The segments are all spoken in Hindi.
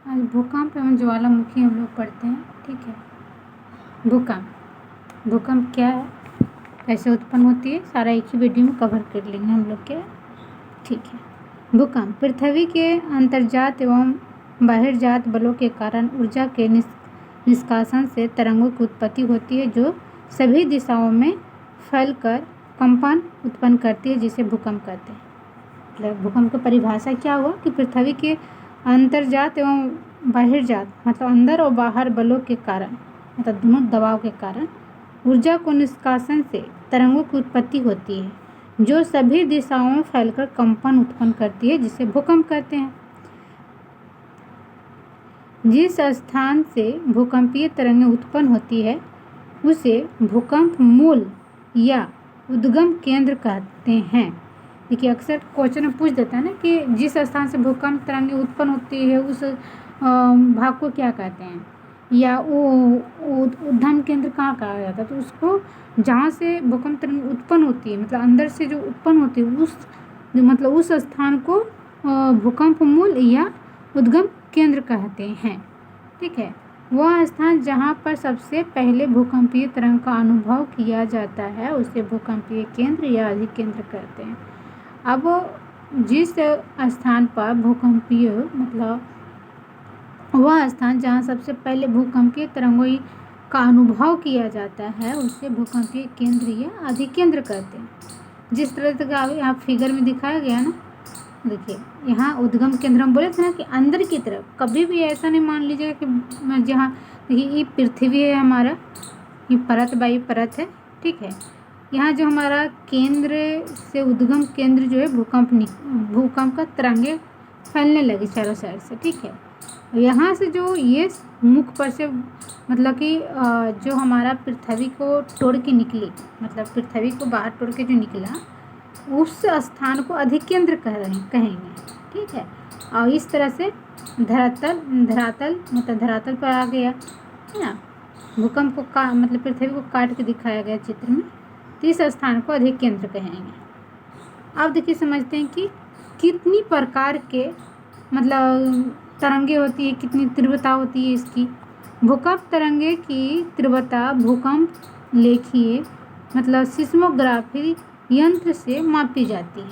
आज भूकंप एवं ज्वालामुखी हम लोग पढ़ते हैं। ठीक है, भूकंप क्या है, कैसे उत्पन्न होती है, सारा एक ही वीडियो में कवर कर लेंगे हम लोग के। ठीक है, भूकंप पृथ्वी के अंतर्जात एवं बाहरजात बलों के कारण ऊर्जा के निष्कासन से तरंगों की उत्पत्ति होती है जो सभी दिशाओं में फैलकर कंपन उत्पन्न करती है, जिसे भूकंप कहते हैं। मतलब भूकंप की परिभाषा क्या हुआ कि पृथ्वी के अंतर्जात एवं बाहरजात मतलब अंदर और बाहर बलों के कारण, मतलब दोनों दबाव के कारण ऊर्जा को निष्कासन से तरंगों की उत्पत्ति होती है जो सभी दिशाओं में फैलकर कंपन उत्पन्न करती है, जिसे भूकंप कहते हैं। जिस स्थान से भूकंपीय तरंगें उत्पन्न होती है उसे भूकंप मूल या उद्गम केंद्र कहते हैं। देखिए, अक्सर क्वेश्चन में पूछ देता है ना कि जिस स्थान से भूकंप तरंगें उत्पन्न होती है उस भाग को क्या कहते हैं, या उद्गम केंद्र कहाँ कहा जाता है। तो उसको जहाँ से भूकंप तरंगें उत्पन्न होती है, मतलब अंदर से जो उत्पन्न होती है उस स्थान को भूकंप मूल या उद्गम केंद्र कहते हैं। ठीक है, वह स्थान जहाँ पर सबसे पहले भूकंपीय तरंग का अनुभव किया जाता है उसे भूकंपीय केंद्र या अधिकेंद्र कहते हैं। अब जिस स्थान पर भूकंपीय मतलब वह स्थान जहाँ सबसे पहले भूकंपीय तरंगों का अनुभव किया जाता है उसे भूकंपीय केंद्र या अधिकेंद्र कहते हैं। जिस तरह से यहाँ फिगर में दिखाया गया ना, देखिए यहाँ उद्गम केंद्र हम बोले थे ना कि अंदर की तरफ, कभी भी ऐसा नहीं मान लीजिएगा कि जहाँ देखिए ये पृथ्वी है हमारा, ये परत बाई परत है। ठीक है, यहाँ जो हमारा केंद्र से उद्गम केंद्र जो है भूकंप का तरंगे फैलने लगी चारों साइड से। ठीक है, यहाँ से जो ये मुख पर से मतलब कि जो हमारा पृथ्वी को तोड़ के निकली, मतलब पृथ्वी को बाहर तोड़ के जो निकला उस स्थान को अधिकेंद्र कहेंगे। ठीक है, और इस तरह से धरातल पर आ गया है ना, भूकंप को मतलब पृथ्वी को काट के दिखाया गया चित्र में, तो इस स्थान को अधिकेंद्र कहेंगे। अब देखिए समझते हैं कि कितनी प्रकार के मतलब तरंगे होती है, कितनी तीव्रता होती है इसकी। भूकंप तरंगे की तीव्रता भूकंप लेखीय मतलब सिस्मोग्राफी यंत्र से मापी जाती है।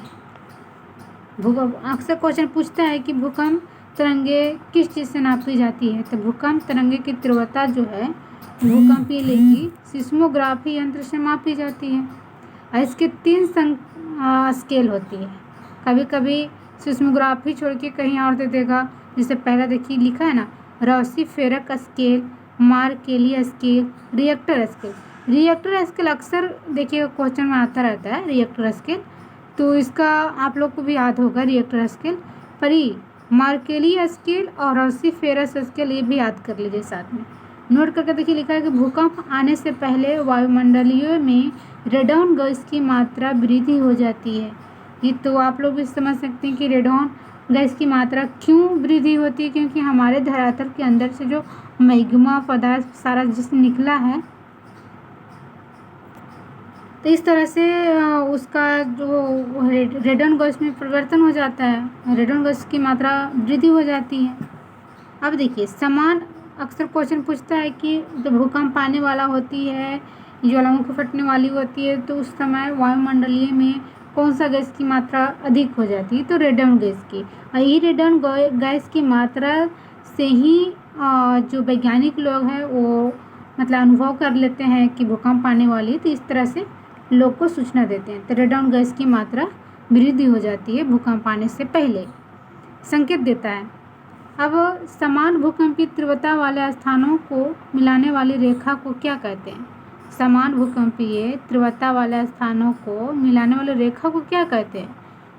अक्सर क्वेश्चन पूछता है कि भूकंप तरंगे किस चीज़ से नापी जाती है, तो भूकंप तरंगे की तीव्रता जो है भूकंपीय लेखी सिस्मोग्राफी यंत्र से मापी जाती है। और इसके 3 स्केल होती है। कभी कभी सिस्मोग्राफी छोड़ के कहीं और दे देगा, जैसे पहला देखिए लिखा है ना, Rossi Forel scale, Mercalli scale, Richter scale. Richter scale अक्सर देखिए क्वेश्चन में आता रहता है रिएक्टर स्केल, तो इसका आप लोग को भी याद होगा रिएक्टर स्केल। पर ही मार्केली स्केल और रोसीफेरस स्केल ये भी याद कर लीजिए साथ में, नोट करके देखिए। लिखा है कि भूकंप आने से पहले वायुमंडलीय में रेडॉन गैस की मात्रा वृद्धि हो जाती है। ये तो आप लोग भी समझ सकते हैं कि रेडॉन गैस की मात्रा क्यों वृद्धि होती है, क्योंकि हमारे धरातल के अंदर से जो मैग्मा पदार्थ सारा जिससे निकला है, तो इस तरह से उसका जो रेडॉन गैस में परिवर्तन हो जाता है, रेडॉन गैस की मात्रा वृद्धि हो जाती है। अब देखिए समान अक्सर क्वेश्चन पूछता है कि जब भूकंप आने वाला होती है, ज्वालामुखी फटने वाली होती है, तो उस समय वायुमंडलीय में कौन सा गैस की मात्रा अधिक हो जाती है, तो रेडॉन गैस की। और ये रेडॉन गैस की मात्रा से ही जो वैज्ञानिक लोग हैं वो मतलब अनुभव कर लेते हैं कि भूकंप आने वाली है, तो इस तरह से लोग को सूचना देते हैं। तो रेडॉन गैस की मात्रा वृद्धि हो जाती है भूकंप आने से पहले, संकेत देता है। अब समान भूकंपीय तीव्रता वाले स्थानों को मिलाने वाली रेखा को क्या कहते हैं? समान भूकंपीय तीव्रता वाले स्थानों को मिलाने वाली रेखा को क्या कहते हैं?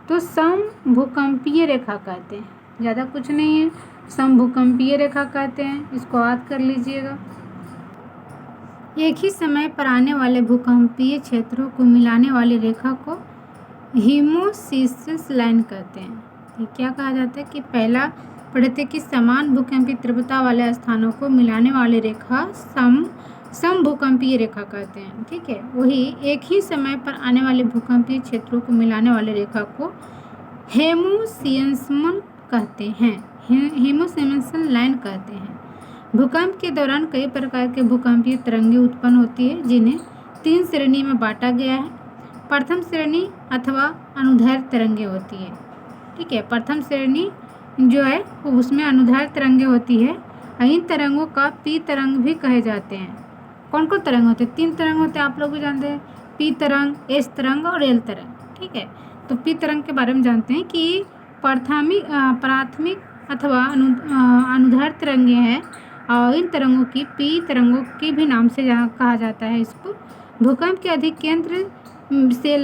तो समभूकंपीय रेखा कहते हैं, ज़्यादा कुछ नहीं है, समभूकंपीय रेखा कहते हैं, इसको याद कर लीजिएगा। एक ही समय पर आने वाले भूकंपीय क्षेत्रों को मिलाने वाली रेखा को हीमोसिस लाइन कहते हैं। ये क्या कहा जाता है कि पहला पढ़े थे कि समान भूकंपीय तीव्रता वाले स्थानों को मिलाने वाली रेखा समभूकंपीय रेखा कहते हैं। ठीक है, वही एक ही समय पर आने वाले भूकंपीय क्षेत्रों को मिलाने वाली रेखा को हेमोसियन्समन कहते हैं। हेमोसेमेंसल लाइन कहते हैं। भूकंप के दौरान कई प्रकार के भूकंपीय तरंगें उत्पन्न होती है, जिन्हें 3 श्रेणी में बांटा गया है। प्रथम श्रेणी अथवा अनुदैर्घ्य तरंगें होती है। ठीक है, प्रथम श्रेणी जो है उसमें अनुदैर्घ्य तरंगें होती है। इन तरंगों का पी तरंग भी कहे जाते हैं। कौन कौन तरंग होते हैं? 3 तरंग होते हैं, आप लोग भी जानते हैं, पी तरंग, एस तरंग और एल तरंग। ठीक है, तो पी तरंग के बारे में जानते हैं कि प्राथमिक अथवा अनुदैर्घ्य तरंगें हैं और इन तरंगों की पी तरंगों के भी नाम से कहा जाता है इसको। भूकंप के अधिक केंद्र से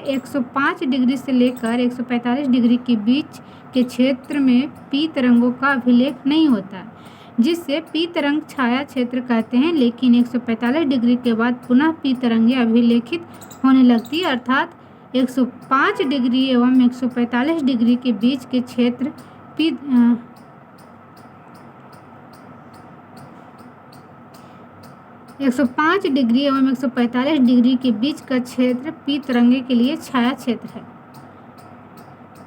105 डिग्री से लेकर 145 डिग्री के बीच के क्षेत्र में पी तरंगों का अभिलेख नहीं होता, जिससे पी तरंग छाया क्षेत्र कहते हैं। लेकिन 145 डिग्री के बाद पुनः पी तरंगें अभिलेखित होने लगती है, अर्थात 105 डिग्री एवं 145 डिग्री के बीच के क्षेत्र 105 डिग्री एवं 145 डिग्री के बीच का क्षेत्र पी तरंगे के लिए छाया क्षेत्र है।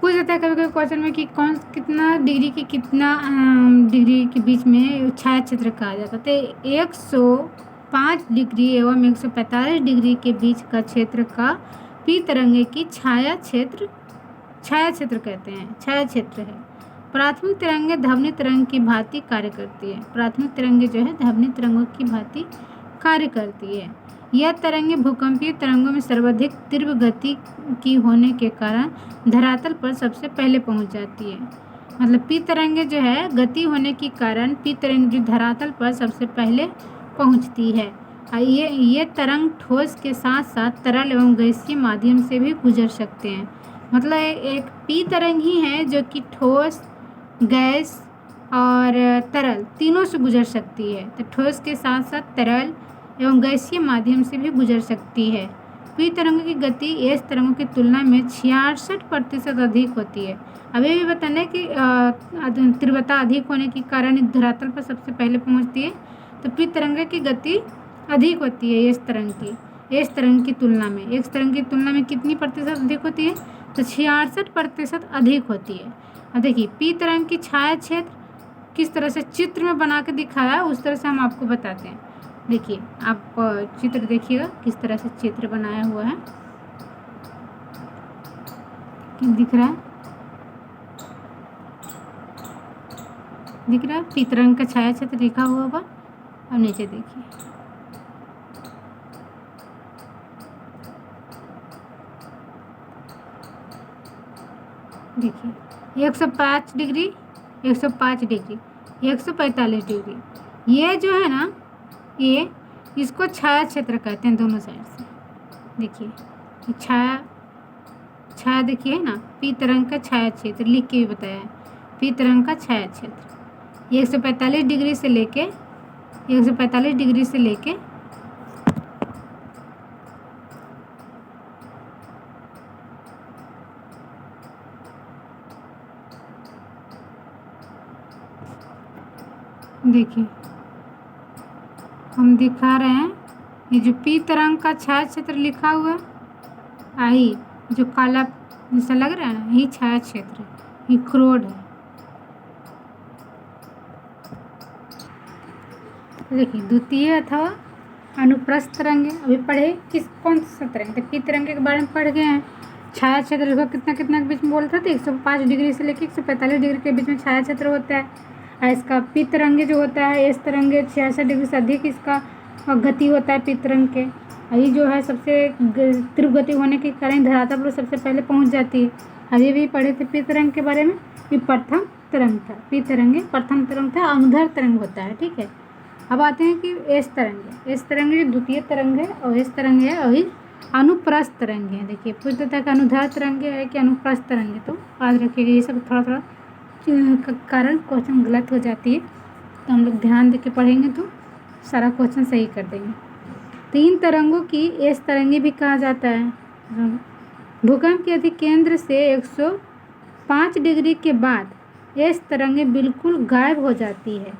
पूछ जाता है कभी कभी क्वेश्चन में कि कितना डिग्री के बीच में छाया क्षेत्र कहा जाता है। तो 105 डिग्री एवं 145 डिग्री के बीच का क्षेत्र का पी तरंगे की छाया क्षेत्र कहते हैं, छाया क्षेत्र है। प्राथमिक तरंगे ध्वनि तरंग की भांति कार्य करती है। प्राथमिक तरंगे जो है ध्वनि तरंगों की भांति कार्य करती है। यह तरंगे भूकंपीय तरंगों में सर्वाधिक तीव्र गति की होने के कारण धरातल पर सबसे पहले पहुंच जाती है। मतलब पी तरंगे जो है गति होने के कारण पी तरंग जो धरातल पर सबसे पहले पहुंचती है। ये तरंग ठोस के साथ साथ तरल एवं गैसीय माध्यम से भी गुजर सकते हैं। मतलब एक पी तरंग ही है जो कि ठोस, गैस और तरल तीनों से गुजर सकती है। तो ठोस के साथ साथ तरल एवं गैसीय माध्यम से भी गुजर सकती है। पी तरंगों की गति एस तरंगों की तुलना में 66% अधिक होती है। अभी भी बताना है कि तीव्रता अधिक होने के कारण धरातल पर सबसे पहले पहुंचती है। तो पी तरंग की गति अधिक होती है एस तरंग की तुलना में। एक्स तरंग की तुलना में कितनी प्रतिशत अधिक होती है? तो 66% अधिक होती है। अब देखिए पी तरंग की छाया क्षेत्र किस तरह से चित्र में बना के दिखाया है, उस तरह से हम आपको बताते हैं। देखिए आप चित्र देखिएगा किस तरह से चित्र बनाया हुआ है, दिख रहा है पी तरंग का छाया क्षेत्र लिखा हुआ होगा। अब नीचे देखिए, देखिए 105 डिग्री, 105 डिग्री, 145 डिग्री, ये जो है ना, ये इसको छाया क्षेत्र कहते हैं दोनों साइड से। देखिए छाया देखिए ना, पी तरंग का छाया क्षेत्र लिख के भी बताया है। पी तरंग का छाया क्षेत्र 145 डिग्री से लेके देखिए हम दिखा रहे हैं, ये जो पी तरंग का छाया क्षेत्र लिखा हुआ है, आई जो काला जैसा लग रहा है ना, यही छाया क्षेत्र है, ये क्रोड है। देखिए द्वितीय अथवा अनुप्रस्थ तरंगे अभी पढ़े, कौन सा तरंग? तो पी तरंगे के बारे में पढ़ गए हैं। छाया क्षेत्र देखो कितना के बीच में बोल रहे थे, 105 डिग्री से लेकर 145 डिग्री के बीच में छाया क्षेत्र होता है। इसका पी तरंगे जो होता है, एस तरंगे 66 डिग्री से अधिक इसका गति होता है पी तरंग के। ये जो है सबसे तीव्र गति होने के कारण धरातल पर सबसे पहले पहुंच जाती है। अभी भी पढ़े थे पी तरंग के बारे में, ये प्रथम तरंग था। पी तरंगे प्रथम तरंग था, अनुदैर्घ्य तरंग होता है। ठीक है, अब आते हैं कि एस तरंग जो द्वितीय तरंग है, और एस तरंग है, और अनुप्रस्थ तरंग है। देखिए पूछता था कि अनुदैर्घ्य तरंग है कि अनुप्रस्थ तरंग है, तो याद रखिएगा ये सब थोड़ा कारण क्वेश्चन गलत हो जाती है, तो हम लोग ध्यान देके पढ़ेंगे तो सारा क्वेश्चन सही कर देंगे। तो इन तरंगों की एस तरंगे भी कहा जाता है। भूकंप के अधिक केंद्र से 105 डिग्री के बाद एस तरंगे बिल्कुल गायब हो जाती है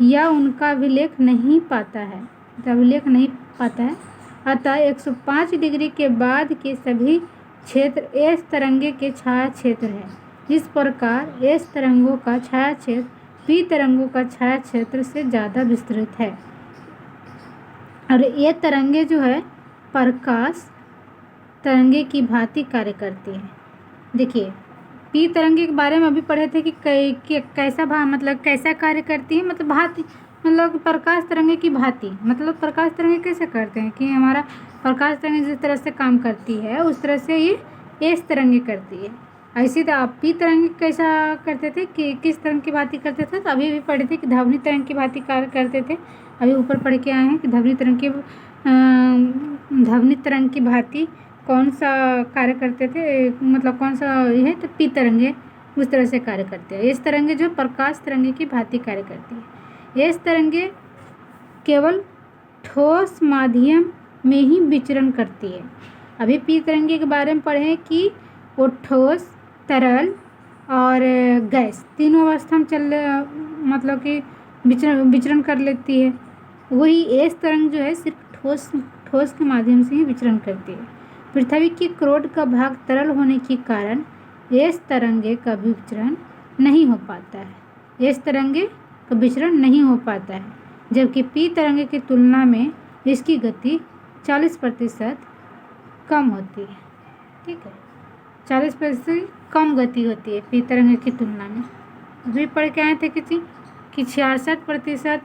या उनका अभिलेख नहीं पाता है, अतः 105 डिग्री के बाद के सभी क्षेत्र एस तरंगे के छाया क्षेत्र है। इस प्रकार एस तरंगों का छाया क्षेत्र पी तरंगों का छाया क्षेत्र से ज़्यादा विस्तृत है। और ये तरंगे जो है प्रकाश तरंगे की भांति कार्य करती हैं। देखिए, पी तरंगे के बारे में अभी पढ़े थे कि कैसा कार्य करती है, मतलब भांति, मतलब प्रकाश तरंगे की भांति। मतलब प्रकाश तरंगे कैसे करते हैं कि हमारा प्रकाश तरंगे जिस तरह से काम करती है उस तरह से ये एस तरंगे करती है। ऐसी तो आप पी तरंगे कैसा करते थे कि किस तरंग की भांति करते थे, तो अभी भी पढ़े थे कि ध्वनि तरंग की भांति कार्य करते थे। अभी ऊपर पढ़ के आए हैं कि ध्वनि तरंग की भांति कौन सा कार्य करते थे, मतलब कौन सा है, तो पी तरंगे उस तरह से कार्य करते हैं। इस तरंगे जो प्रकाश तरंगे की भांति कार्य करती है। इस तरंगे केवल ठोस माध्यम में ही विचरण करती है। अभी पी तरंगे के बारे में पढ़े कि वो ठोस, तरल और गैस तीनों अवस्था में मतलब कि विचरण कर लेती है। वही एस तरंग जो है सिर्फ ठोस के माध्यम से ही विचरण करती है। पृथ्वी की क्रोड का भाग तरल होने के कारण एस तरंगे का विचरण नहीं हो पाता है। एस तरंगे का विचरण नहीं हो पाता है, जबकि पी तरंगे की तुलना में इसकी गति 40% कम होती है। ठीक है, 40% कम गति होती है पी तरंगे की तुलना में। अभी पढ़ के आए थे कि 66%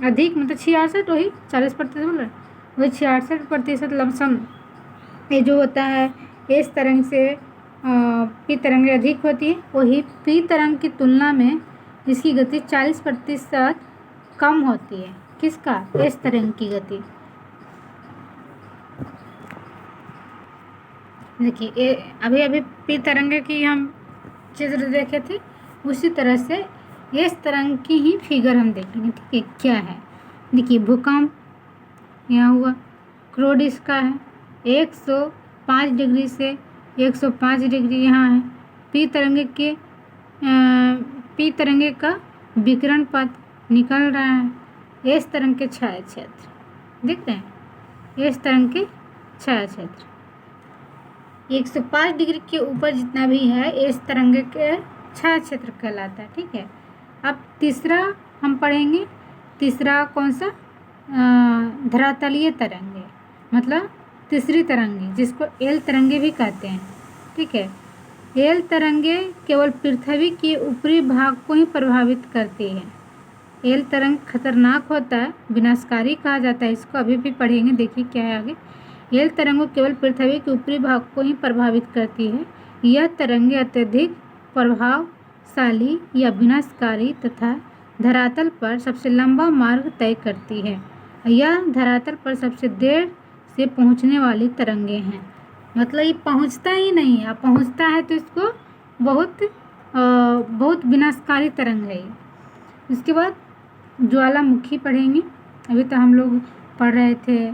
अधिक, मतलब 66 वही 40% बोल रहे, वही 66% लमसम ये जो होता है इस तरंग से पी तरंग अधिक होती है। वही पी तरंग की तुलना में इसकी गति 40% कम होती है। किसका? इस तरंग की गति। देखिए, अभी पी तरंग की हम चित्र देखे थे, उसी तरह से इस तरंग की ही फिगर हम देखेंगे। ठीक है, क्या है? देखिए, भूकंप यहाँ हुआ, क्रोड इसका है 105 डिग्री से 105 डिग्री यहाँ है। पी तरंगे का विकिरण पथ निकल रहा है। इस तरंग के छाया क्षेत्र देख रहे हैं, इस तरंग के छाया क्षेत्र 105 डिग्री के ऊपर जितना भी है इस तरंगे के छाया क्षेत्र कहलाता है। ठीक है, अब तीसरा हम पढ़ेंगे। तीसरा कौन सा? धरातलीय तरंगे, मतलब तीसरी तरंगे जिसको एल तरंगे भी कहते हैं। ठीक है, एल तरंगे केवल पृथ्वी के ऊपरी भाग को ही प्रभावित करती है। एल तरंग खतरनाक होता है, विनाशकारी कहा जाता है इसको, अभी भी पढ़ेंगे। देखिए क्या है आगे। एल तरंगों केवल पृथ्वी के ऊपरी भाग को ही प्रभावित करती है। यह तरंगे अत्यधिक प्रभावशाली या विनाशकारी तथा धरातल पर सबसे लंबा मार्ग तय करती है। यह धरातल पर सबसे देर से पहुंचने वाली तरंगे हैं। मतलब ये पहुंचता ही नहीं है, पहुंचता है तो इसको बहुत विनाशकारी तरंग है ये। इसके बाद ज्वालामुखी पढ़ेंगे। अभी तो हम लोग पढ़ रहे थे,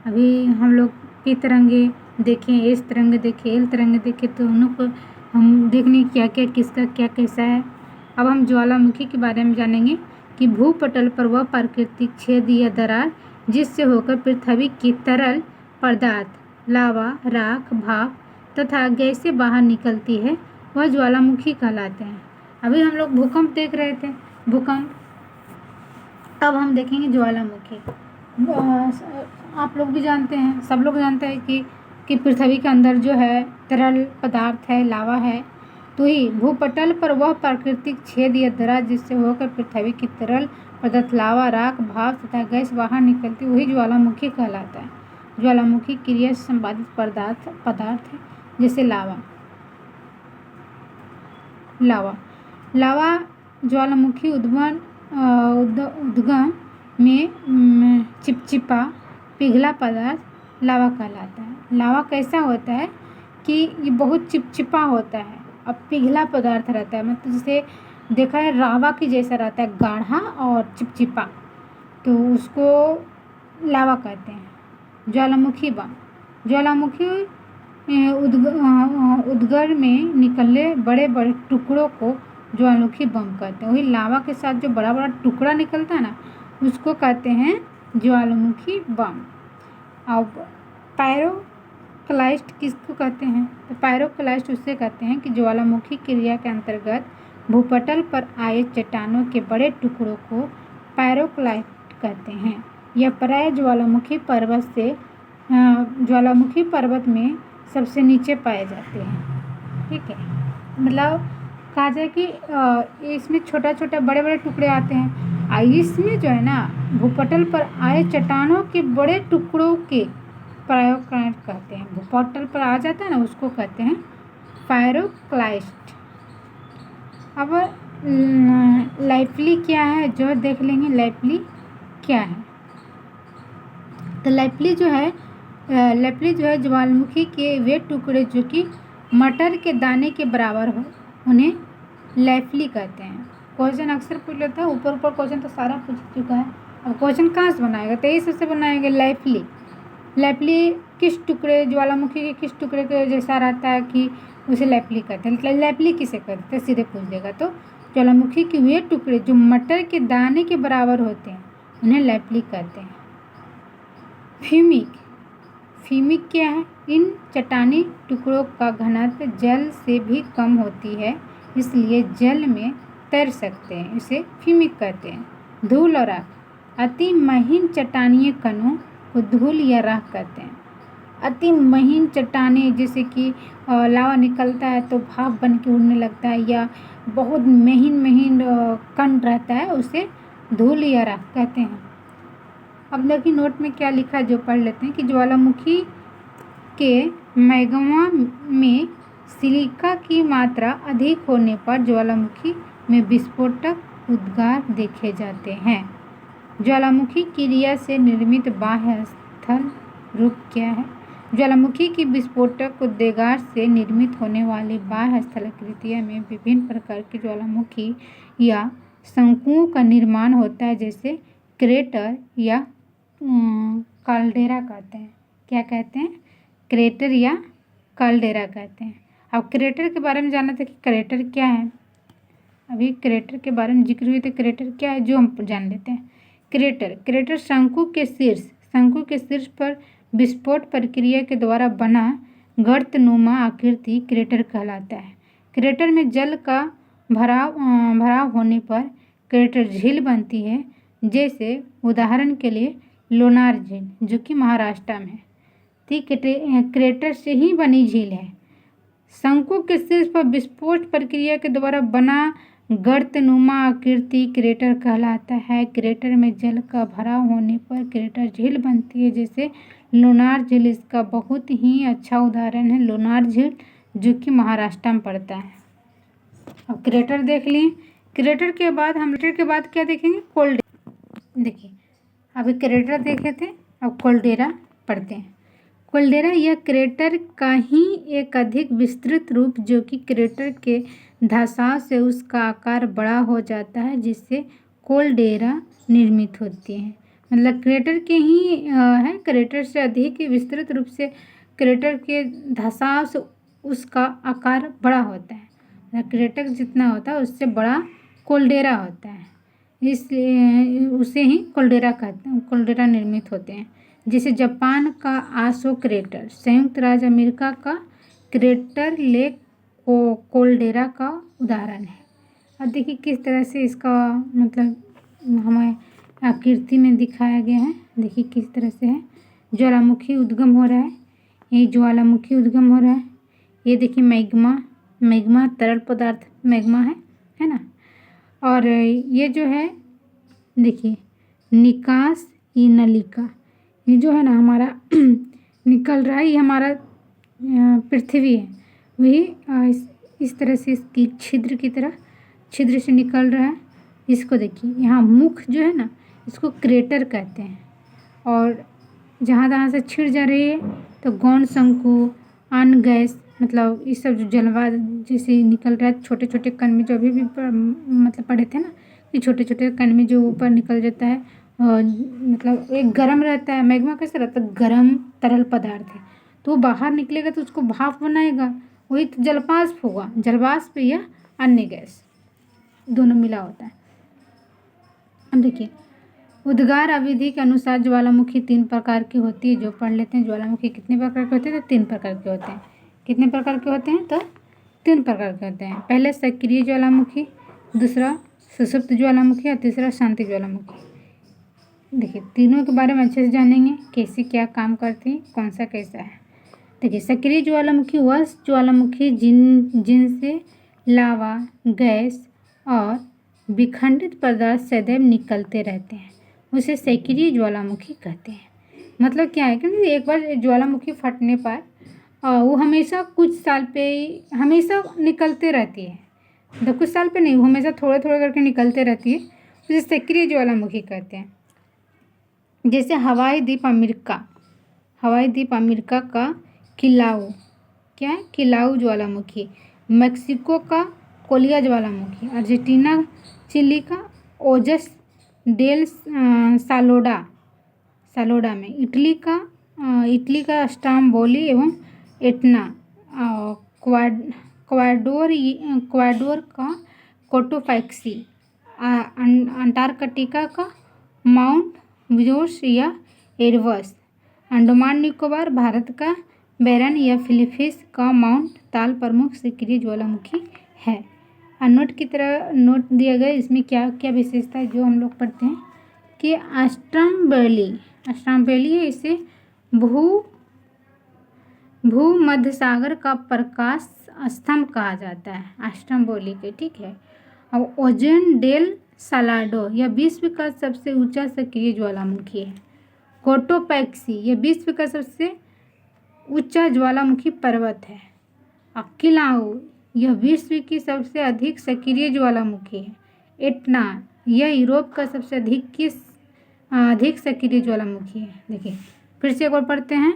अभी हम लोग पी तरंगे देखें, एस तरंगे देखें, एल तरंगे देखें, तो उन को हम देखने क्या क्या किसका क्या कैसा है। अब हम ज्वालामुखी के बारे में जानेंगे कि भूपटल पर वह प्राकृतिक छेद या दरार जिससे होकर पृथ्वी की तरल पदार्थ लावा, राख, भाप तथा गैसें बाहर निकलती है, वह ज्वालामुखी कहलाते हैं। अभी हम लोग भूकंप देख रहे थे, भूकंप। अब हम देखेंगे ज्वालामुखी। आप लोग भी जानते हैं, सब लोग जानते हैं कि पृथ्वी के अंदर जो है तरल पदार्थ है, लावा है। तो ही भूपटल पर वह प्राकृतिक छेद या दरार जिससे होकर पृथ्वी की तरल पदार्थ लावा, राख, भाप तथा गैस बाहर निकलती, वही ज्वालामुखी कहलाता है। ज्वालामुखी क्रिया से संबंधित पदार्थ है, जैसे लावा ज्वालामुखी उद्गम में चिपचिपा पिघला पदार्थ लावा कहलाता है। लावा कैसा होता है कि ये बहुत चिपचिपा होता है, अब पिघला पदार्थ रहता है, मतलब जैसे देखा है रावा की जैसा रहता है, गाढ़ा और चिपचिपा, तो उसको लावा कहते हैं। ज्वालामुखी उद्गार में निकलने बड़े बड़े टुकड़ों को ज्वालामुखी बम कहते हैं। वही लावा के साथ जो बड़ा बड़ा टुकड़ा निकलता है ना, उसको कहते हैं ज्वालामुखी बम। अब पायरोक्लास्ट किसको कहते हैं? तो पायरोक्लास्ट उससे कहते हैं कि ज्वालामुखी क्रिया के अंतर्गत भूपटल पर आए चट्टानों के बड़े टुकड़ों को पायरोक्लास्ट कहते हैं। यह प्राय ज्वालामुखी पर्वत में सबसे नीचे पाए जाते हैं। ठीक है, मतलब कहा जाए कि इसमें छोटा छोटा बड़े बड़े टुकड़े आते हैं। इसमें जो है ना भूपटल पर आए चट्टानों के बड़े टुकड़ों के पायरोक्लास्ट कहते हैं। भूपटल पर आ जाता है ना, उसको कहते हैं पायरोक्लास्ट। अब लाइफली क्या है जो देख लेंगे, लाइफली क्या है। तो लाइफली जो है ज्वालामुखी के वे टुकड़े जो कि मटर के दाने के बराबर हो, उन्हें लाइफली कहते हैं। क्वेश्चन अक्सर पूछ लेता है, ऊपर क्वेश्चन तो सारा पूछ चुका है, अब क्वेश्चन कहाँ से बनाएगा? तो इस से बनाएंगे लाइफली। लाइफली किस टुकड़े, ज्वालामुखी के किस टुकड़े के जैसा रहता है कि उसे लाइफली कहते हैं। लाइफली किसे कहते हैं सीधे पूछ देगा। तो ज्वालामुखी के वे टुकड़े जो मटर के दाने के बराबर होते हैं, उन्हें लाइफली कहते हैं। फ्यूमिक क्या है? इन चट्टानी टुकड़ों का घनत्व जल से भी कम होती है, इसलिए जल में तैर सकते हैं, इसे फ्यूमिक कहते हैं। धूल और राख, अति महीन चट्टानीय कणों को धूल या राख कहते हैं। अति महीन चट्टानें जैसे कि लावा निकलता है तो भाप बन के उड़ने लगता है, या बहुत महीन कण रहता है, उसे धूल या राख कहते हैं। अब देखिए नोट में क्या लिखा है, जो पढ़ लेते हैं कि ज्वालामुखी के मैग्मा में सिलिका की मात्रा अधिक होने पर ज्वालामुखी में विस्फोटक उद्गार देखे जाते हैं। ज्वालामुखी क्रिया से निर्मित बाह्य स्थल रूप क्या है? ज्वालामुखी की विस्फोटक उद्गार से निर्मित होने वाली बाह्य स्थलाकृतियों में विभिन्न प्रकार के ज्वालामुखी या शंकुओं का निर्माण होता है, जैसे क्रेटर या काल्डेरा कहते हैं। क्या कहते हैं? क्रेटर या काल्डेरा कहते हैं। अब क्रेटर के बारे में जानना था कि क्रेटर क्या है। अभी क्रेटर के बारे में जिक्र हुई, तो क्रेटर क्या है जो हम जान लेते हैं। क्रेटर शंकु के शीर्ष पर विस्फोट प्रक्रिया के द्वारा बना गर्तनुमा आकृति क्रेटर कहलाता है। क्रेटर में जल का भराव होने पर क्रेटर झील बनती है, जैसे उदाहरण के लिए लोनार झील जो कि महाराष्ट्र में है। क्रेटर से ही बनी झील है। शंकु के शीर्ष पर विस्फोट प्रक्रिया के द्वारा बना गर्तनुमा आकृति क्रेटर कहलाता है। क्रेटर में जल का भराव होने पर क्रेटर झील बनती है, जैसे लोनार झील इसका बहुत ही अच्छा उदाहरण है। लोनार झील जो कि महाराष्ट्र में पड़ता है। अब क्रेटर देख लिए। क्रेटर के बाद क्या देखेंगे? कोल्डेरा। देखिए अभी क्रेटर देखे थे, अब कोल्डेरा पढ़ते हैं। कोल्डेरा यह क्रेटर का ही एक अधिक विस्तृत रूप जो कि क्रेटर के धंसाव से उसका आकार बड़ा हो जाता है, जिससे कोल्डेरा निर्मित होती है। मतलब क्रेटर के ही है, क्रेटर से अधिक विस्तृत रूप से क्रेटर के धंसाव से उसका आकार बड़ा होता है। मतलब क्रेटर जितना होता है उससे बड़ा कोल्डेरा होता है, इसलिए उसे ही कोल्डेरा कहते हैं। कोल्डेरा निर्मित होते हैं, जैसे जापान का आसो क्रेटर, संयुक्त राज्य अमेरिका का क्रेटर लेक कोल्डेरा का उदाहरण है। अब देखिए किस तरह से इसका मतलब हमें आकृति में दिखाया गया है। देखिए किस तरह से है, ज्वालामुखी उद्गम हो रहा है, ये ज्वालामुखी उद्गम हो रहा है। ये देखिए मैग्मा तरल पदार्थ मैग्मा है ना। और ये जो है देखिए निकास की नलिका, ये जो है ना हमारा निकल रहा है, ये हमारा पृथ्वी है, वही इस तरह से इसकी छिद्र से निकल रहा है। इसको देखिए यहाँ मुख जो है ना, इसको क्रेटर कहते हैं। और जहाँ से छिड़ जा रही है तो गौण शंकु, अन्न गैस, मतलब ये सब जो जलवा जैसे निकल रहा है, छोटे छोटे कण में जो अभी भी मतलब पढ़े थे ना कि छोटे छोटे कण में जो ऊपर निकल जाता है, मतलब एक गर्म रहता है। मैग्मा कैसे रहता है? गर्म तरल पदार्थ है, तो वो बाहर निकलेगा तो उसको भाप बनाएगा, वही तो जलवाष्प होगा। जलवाष्प या अन्य गैस दोनों मिला होता है। अब देखिए उद्गार अवधि के अनुसार ज्वालामुखी 3 प्रकार की होती है। जो पढ़ लेते हैं ज्वालामुखी कितने प्रकार के होते हैं, तो 3 प्रकार के होते हैं। कितने प्रकार के होते हैं, तो 3 प्रकार के होते हैं। पहले सक्रिय ज्वालामुखी, दूसरा सुषुप्त ज्वालामुखी और तीसरा शांति ज्वालामुखी। देखिए तीनों के बारे में अच्छे से जानेंगे, कैसे क्या काम करती है, कौन सा कैसा है। देखिए सक्रिय ज्वालामुखी वह ज्वालामुखी जिनसे लावा, गैस और विखंडित पदार्थ सदैव निकलते रहते हैं, उसे सक्रिय ज्वालामुखी कहते हैं। मतलब क्या है कि एक बार ज्वालामुखी फटने पर वो हमेशा कुछ साल पे हमेशा निकलते रहती है, तो कुछ साल पे नहीं, वो हमेशा थोड़ा थोड़ा करके निकलते रहती है, उसे सक्रिय ज्वालामुखी कहते हैं। जैसे हवाई द्वीप अमेरिका का किलाउ, क्या है, किलाउ ज्वालामुखी, मेक्सिको का कोलिया ज्वालामुखी, अर्जेंटीना चिली का ओजस डेल सालोडा में, इटली का स्टाम्बोली एवं एटना, क्वाडोर का कोटोपैक्सी, अंटार्कटिका का माउंट विजोस या एरवस, अंडमान निकोबार भारत का बैरन या फिलीपींस का माउंट ताल प्रमुख सक्रिय ज्वालामुखी है। और नोट की तरह नोट दिया गया, इसमें क्या क्या विशेषता है जो हम लोग पढ़ते हैं कि अस्ट्रॉम्बेली है, इसे भूमध्य सागर का प्रकाश स्तंभ कहा जाता है, अस्ट्रॉम्बोली के, ठीक है। और ओजोन डेल सालाडो यह विश्व का सबसे ऊंचा सक्रिय ज्वालामुखी है। कोटोपैक्सी यह विश्व का सबसे ऊंचा ज्वालामुखी पर्वत है। अकिलाउ यह विश्व की सबसे अधिक सक्रिय ज्वालामुखी है। एटना यह यूरोप का सबसे अधिक सक्रिय ज्वालामुखी है। देखिए फिर से एक बार पढ़ते हैं।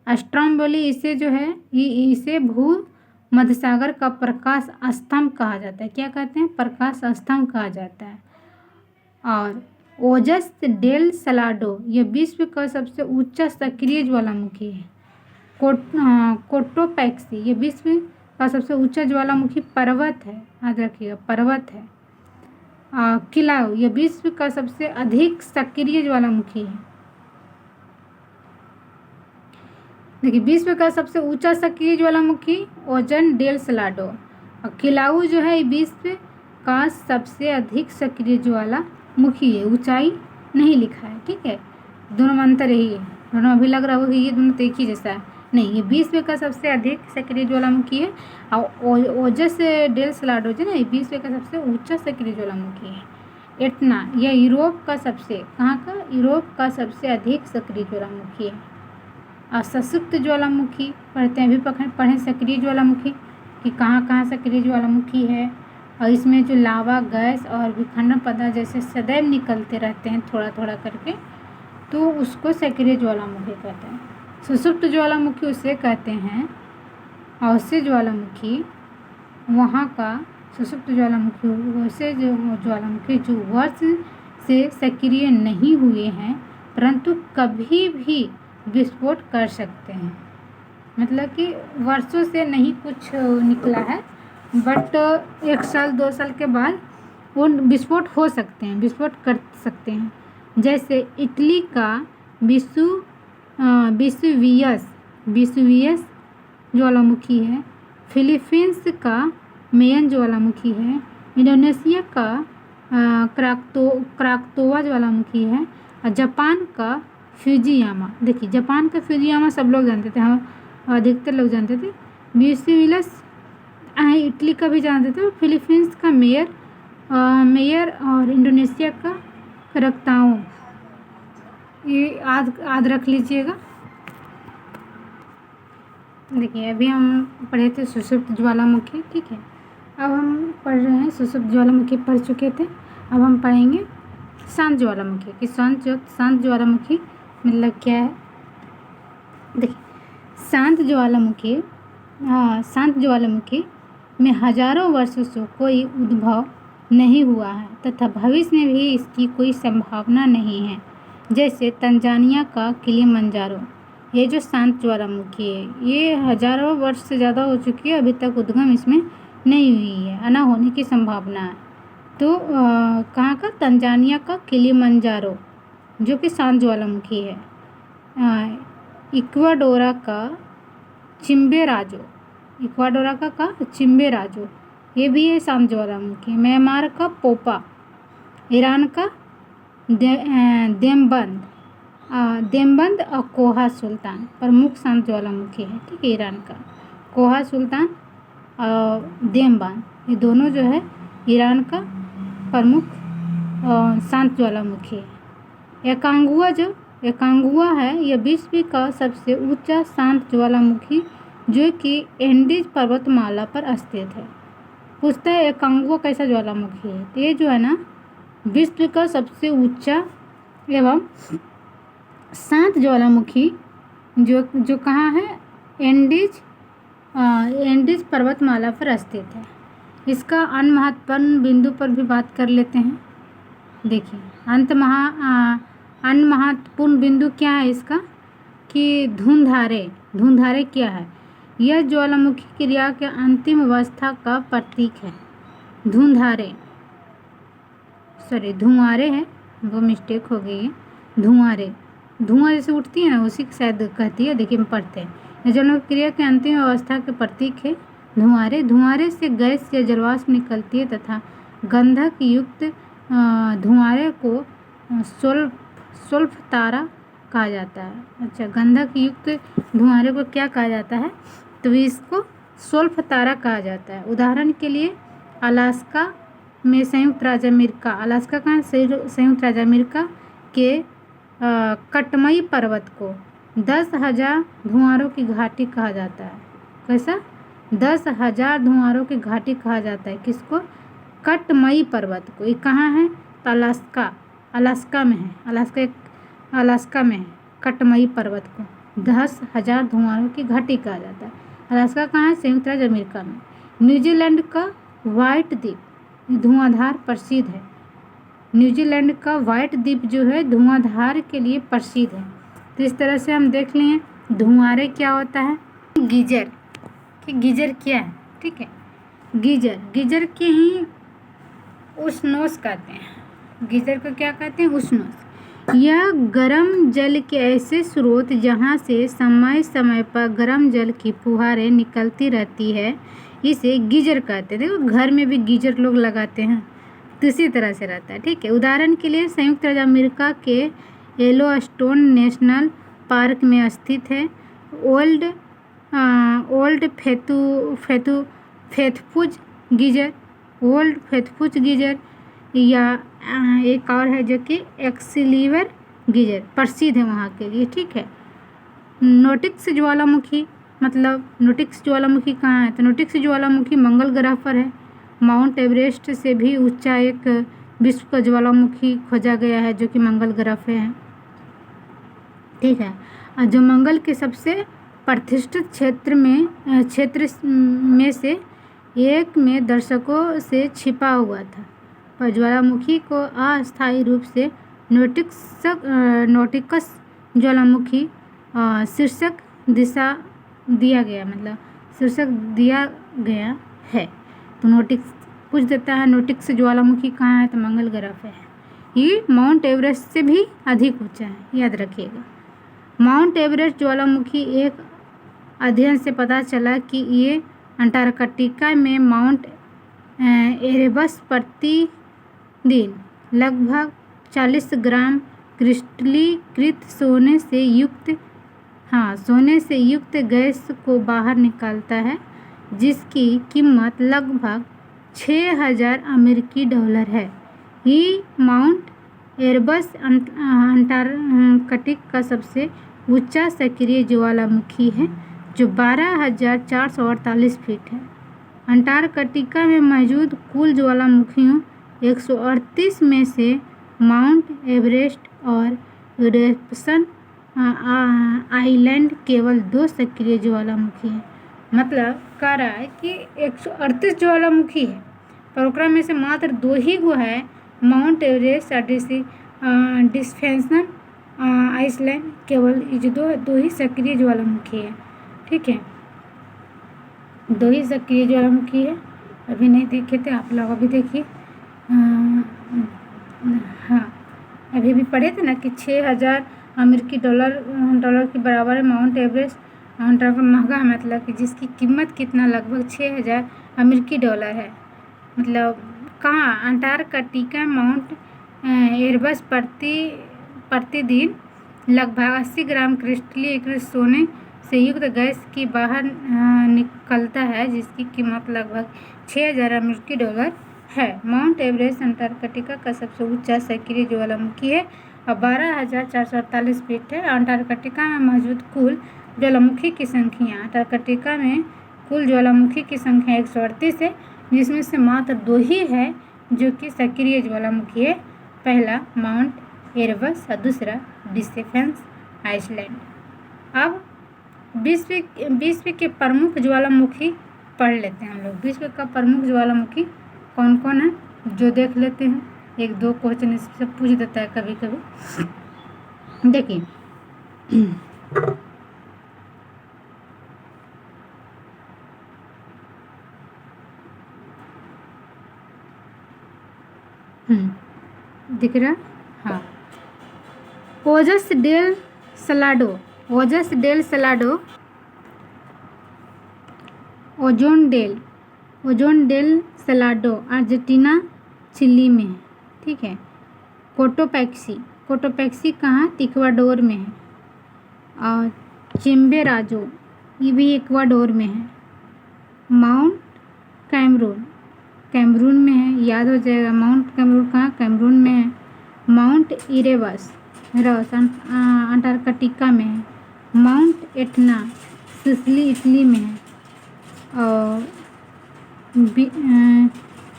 अस्ट्रॉम्बोली इसे जो है इसे भूमध्य सागर का प्रकाश स्तंभ कहा जाता है। क्या कहते हैं, प्रकाश स्तंभ कहा जाता है। और ओजस डेल सलाडो यह विश्व का सबसे ऊंचा सक्रिय ज्वालामुखी है। कोटोपैक्सी यह विश्व का सबसे ऊंचा ज्वालामुखी पर्वत है, याद रखिएगा पर्वत है। किलाउ यह विश्व का सबसे अधिक सक्रिय ज्वालामुखी है। देखिए विश्व का सबसे ऊंचा सक्रिय ज्वालामुखी ओजोन डेल सलाडो, और किलाउ जो है विश्व का सबसे अधिक सक्रिय ज्वालामुखी है। ऊंचाई नहीं लिखा है, ठीक है, दोनों में अंतर यही है। दोनों अभी लग रहा होगा कि ये दोनों तो एक ही जैसा है, नहीं, ये विश्व का सबसे अधिक सक्रिय ज्वालामुखी है। और ओजस डेल सलाडो जो है विश्व का सबसे ऊंचा सक्रिय ज्वालामुखी है। एटना यह यूरोप का सबसे, कहाँ का, यूरोप का सबसे अधिक सक्रिय ज्वालामुखी है। और सुषुप्त ज्वालामुखी पढ़ते हैं, अभी पढ़ें सक्रिय ज्वालामुखी कि कहाँ कहाँ सक्रिय ज्वालामुखी है। और इसमें जो लावा, गैस और विखंडन पदार्थ जैसे सदैव निकलते रहते हैं थोड़ा थोड़ा करके, तो उसको सक्रिय ज्वालामुखी कहते हैं। सुषुप्त ज्वालामुखी उसे कहते हैं, अवश्य ज्वालामुखी वहाँ का सुषुप्त ज्वालामुखी वैसे जो ज्वालामुखी जो वर्ष से सक्रिय नहीं हुए हैं परंतु कभी भी विस्फोट कर सकते हैं। मतलब कि वर्षों से नहीं कुछ निकला है, बट 1 साल 2 साल के बाद वो विस्फोट हो सकते हैं, विस्फोट कर सकते हैं। जैसे इटली का विसुवियस ज्वालामुखी है, फिलीपींस का मेयन ज्वालामुखी है, इंडोनेशिया का क्राकतोवा ज्वालामुखी है, और जापान का फ्यूजियामा। देखिए जापान का फ्यूजियामा सब लोग जानते थे, हम अधिकतर लोग जानते थे। विसुवियस इटली का भी जानते थे, फिलीपींस का मेयर और इंडोनेशिया का क्राकताओ, ये याद रख लीजिएगा। देखिए अभी हम पढ़े थे सुषुप्त ज्वालामुखी, ठीक है। अब हम पढ़ रहे हैं, सुषुप्त ज्वालामुखी पढ़ चुके थे, अब हम पढ़ेंगे शांत ज्वालामुखी कि शांत ज्वालामुखी मतलब क्या है। देखिए शांत ज्वालामुखी में हजारों वर्षों से कोई उद्भव नहीं हुआ है तथा भविष्य में भी इसकी कोई संभावना नहीं है। जैसे तंजानिया का किलिमंजारो, ये जो शांत ज्वालामुखी है ये हजारों वर्ष से ज़्यादा हो चुकी है, अभी तक उद्गम इसमें नहीं हुई है, न होने की संभावना है। तो कहाँ का, तंजानिया का किलिमंजारो जो कि शांत ज्वालामुखी है। इक्वाडोरा का चिम्बोराजो, इक्वाडोरा का चिम्बोराजो, ये भी है शांत ज्वालामुखी। म्यांमार का पोपा, ईरान का देमबंद, देमबंद और कोहा सुल्तान प्रमुख शांत ज्वालामुखी है। ठीक है, ईरान का कोहा सुल्तान और देमबंद, ये दोनों जो है ईरान का प्रमुख शांत ज्वालामुखी है। एकांगुआ है, यह विश्व का सबसे ऊंचा शांत ज्वालामुखी जो कि एंडीज पर्वतमाला पर स्थित है। पूछता है एकांगुआ कैसा ज्वालामुखी है, तो ये जो है ना विश्व का सबसे ऊंचा एवं शांत ज्वालामुखी जो कहाँ है, एंडीज पर्वतमाला पर स्थित है। इसका अन्य महत्वपूर्ण बिंदु पर भी बात कर लेते हैं। देखिए अन्य महत्वपूर्ण बिंदु क्या है इसका, कि धुंधारे क्या है, यह ज्वालामुखी क्रिया के अंतिम अवस्था का प्रतीक है। धुंधारे धुआंरे है, वो मिस्टेक हो गई है। धुआं जैसे उठती है ना, उसी की शायद कहती है। देखिए हम पढ़ते हैं, यह ज्वालामुखी क्रिया के अंतिम अवस्था के प्रतीक है। धुआंरे से गैस या जलवाष्प निकलती है तथा गंधक युक्त धुआंरे को सुल्फतारा कहा जाता है। अच्छा, गंधक युक्त धुआंरे को क्या कहा जाता है, तो इसको सुल्फतारा कहा जाता है। उदाहरण के लिए अलास्का में संयुक्त राज्य अमेरिका, अलास्का का संयुक्त राज्य अमेरिका के कटमई पर्वत को 10,000 धुआंरों की घाटी कहा जाता है। कैसा, 10,000 धुआंरों की घाटी कहा जाता है किसको, कटमई पर्वत को। ये कहाँ है, तो अलास्का में है। अलास्का में है कटमई पर्वत को 10,000 धुआंरों की घाटी कहा जाता है। अलास्का कहाँ है, संयुक्त राज्य अमेरिका में। न्यूजीलैंड का व्हाइट द्वीप धुआंधार प्रसिद्ध है। न्यूजीलैंड का व्हाइट द्वीप जो है धुआंधार के लिए प्रसिद्ध है। तो इस तरह से हम देख लिए धुआंरे क्या होता है। गीजर, कि गीजर क्या है, ठीक है। गीजर के ही उष्णोस कहते हैं। गीजर को क्या कहते हैं, उष्णोस। यह गर्म जल के ऐसे स्रोत जहाँ से समय समय पर गर्म जल की फुहारें निकलती रहती है, इसे गीजर कहते हैं। देखो घर में भी गीजर लोग लगाते हैं, तो इसी तरह से रहता है। ठीक है, उदाहरण के लिए संयुक्त राज्य अमेरिका के येलोस्टोन नेशनल पार्क में स्थित है ओल्ड फेथफुज गीजर, या एक और है जो कि एक्सलीवर गीजर प्रसिद्ध है वहाँ के लिए। ठीक है, नोटिक्स ज्वालामुखी, मतलब नोटिक्स ज्वालामुखी कहाँ है, तो नोटिक्स ज्वालामुखी मंगल ग्रह पर है। माउंट एवरेस्ट से भी ऊंचा एक विश्व का ज्वालामुखी खोजा गया है जो कि मंगल ग्रह पे है। ठीक है, और जो मंगल के सबसे प्रतिष्ठित क्षेत्र में से एक में दर्शकों से छिपा हुआ था, पर ज्वालामुखी को अस्थायी रूप से नोटिकस ज्वालामुखी शीर्षक दिया गया है। तो नोटिक्स पूछ देता है, नोटिक्स ज्वालामुखी कहाँ है, तो मंगल ग्रह पे है। ये माउंट एवरेस्ट से भी अधिक ऊंचा है, याद रखिएगा। माउंट एवरेस्ट ज्वालामुखी एक अध्ययन से पता चला कि ये अंटार्कटिका में माउंट एरेबस प्रतिदिन लगभग 40 ग्राम क्रिस्टलीकृत सोने से युक्त गैस को बाहर निकालता है, जिसकी कीमत लगभग 6,000 अमेरिकी डॉलर है। ये माउंट एरेबस अंटार्कटिका का सबसे ऊंचा सक्रिय ज्वालामुखी है जो 12,448 फीट है। अंटार्कटिका में मौजूद कुल ज्वालामुखियों 138 में से माउंट एवरेस्ट और यूरेप्सन आइलैंड केवल 2 सक्रिय ज्वालामुखी हैं। मतलब कह रहा है कि 138 ज्वालामुखी है, पर ओकरा में से मात्र 2 ही गो है माउंट एवरेस्ट और डिस्फेंसन आइसलैंड, केवल ये दो ही सक्रिय ज्वालामुखी है। ठीक है, 2 ही सक्रिय ज्वालामुखी है। अभी नहीं देखे थे आप लोग, अभी देखिए। हाँ, अभी अभी भी पढ़े थे ना कि 6000 अमेरिकी डॉलर के बराबर है माउंट एवरेस्ट। माउंट एवरेस्ट महंगा मतलब कि जिसकी कीमत कितना, लगभग 6000 अमेरिकी डॉलर है। मतलब कहाँ, अंटार्कटिका। माउंट एवरेस्ट प्रतिदिन लगभग 80 ग्राम क्रिस्टलीकृत सोने से युक्त गैस की बाहर निकलता है, जिसकी कीमत लगभग 6000 अमेरिकी डॉलर है। माउंट एवरेस्ट अंटार्कटिका का सबसे ऊंचा सक्रिय ज्वालामुखी है और 12,448 फीट है। अंटार्कटिका में मौजूद कुल ज्वालामुखी की संख्या, अंटार्कटिका में कुल ज्वालामुखी की संख्या 138 है, जिसमें से मात्र 2 ही है जो कि सक्रिय ज्वालामुखी है। पहला माउंट एवरेस्ट और दूसरा डिसेफेंस आइसलैंड। अब विश्व के प्रमुख ज्वालामुखी पढ़ लेते हैं हम लोग। विश्व का प्रमुख ज्वालामुखी कौन कौन है जो देख लेते हैं। 1-2 क्वेश्चन इससे पूछ देता है कभी कभी। देखिए दिख रहा, हाँ। Ojos del Salado, Ojos del Salado Argentina Chile में है, ठीक है। कोटोपैक्सी कहाँ, इक्वाडोर में है। और चिम्बेराजो ये भी इक्वाडोर में है। माउंट कैमरून में है, याद हो जाएगा। माउंट कैमरून कहाँ, कैमरून में है। माउंट इरेबस अंटार्कटिका में है। माउंट एटना सिसिली इटली में है। और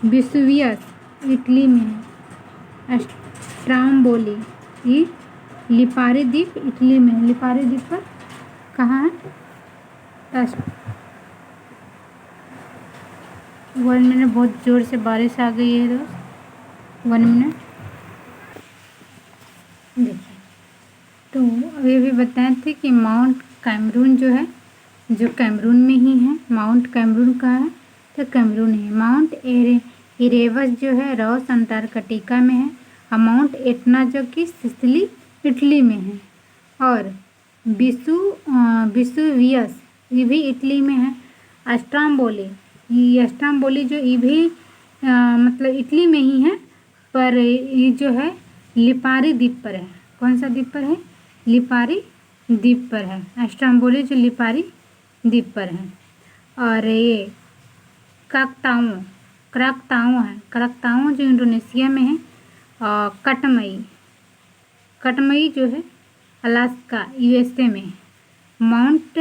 विसुवियस इटली में है। स्ट्राम्बोली ये लिपारी द्वीप इटली में है। लिपारी द्वीप पर कहाँ है। 1 मिनट, बहुत जोर से बारिश आ गई है दोस्त। 1 मिनट देखिए। तो अभी भी बताए थे कि माउंट कैमरून जो है, जो कैमरून में ही है। माउंट कैमरून कहाँ है, तो कैमरून है। माउंट इरेबस जो है रॉस अंटार्कटिका में है। और माउंट एटना जो कि सिसिली इटली में है। और विसुवियस ये भी इटली में है। स्ट्राम्बोली जो ये भी मतलब इटली में ही है, पर ये जो है लिपारी द्वीप पर है। कौन सा द्वीप पर है, लिपारी द्वीप पर है। स्ट्राम्बोली जो लिपारी द्वीप पर है। और ये क्राकताओ जो इंडोनेशिया में है। और कटमई जो है अलास्का यूएसए में है। माउंट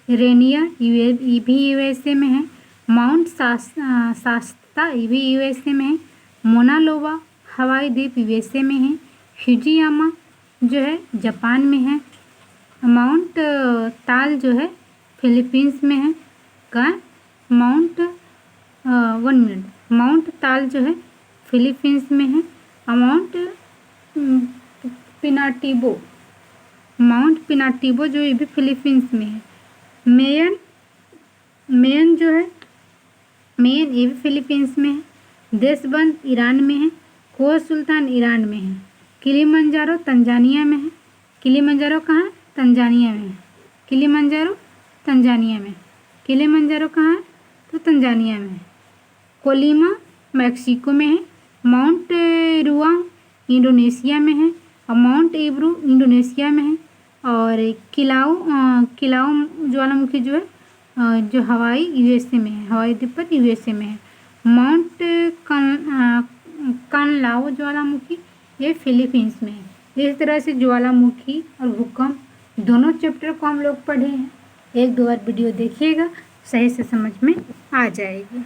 रेनियर ये भी यूएसए में है। माउंट शास्ता ये भी यूएसए में है। मोनालोवा हवाई द्वीप यूएसए में है। फ्यूजियामा जो है जापान में है। माउंट ताल जो है फिलीपींस में है। माउंट ताल जो है फिलीपींस में है। और माउंट पिनाटिबो जो ये भी फिलीपींस में है। मेयन जो है, मेयन ये भी फिलीपींस में है। देशबंद ईरान में है। कोह सुल्तान ईरान में है। किलिमंजारो तंजानिया में है। किलिमंजारो कहाँ है, तंजानिया में है। किलिमंजारो तंजानिया में। किलिमंजारो कहाँ है, तो तंजानिया में है। कोलिमा मैक्सिको में है। माउंट रुआंग इंडोनेशिया में है। और माउंट एब्रू इंडोनेशिया में है। और किलाउ ज्वालामुखी जो है जो हवाई यूएसए में है, हवाई द्वीप पर यूएसए में है। माउंट कानलाओ ज्वालामुखी ये फिलीपींस में है। इस तरह से ज्वालामुखी और भूकंप दोनों चैप्टर को हम लोग पढ़े हैं। 1-2 बार वीडियो देखिएगा, सही से समझ में आ जाएगी।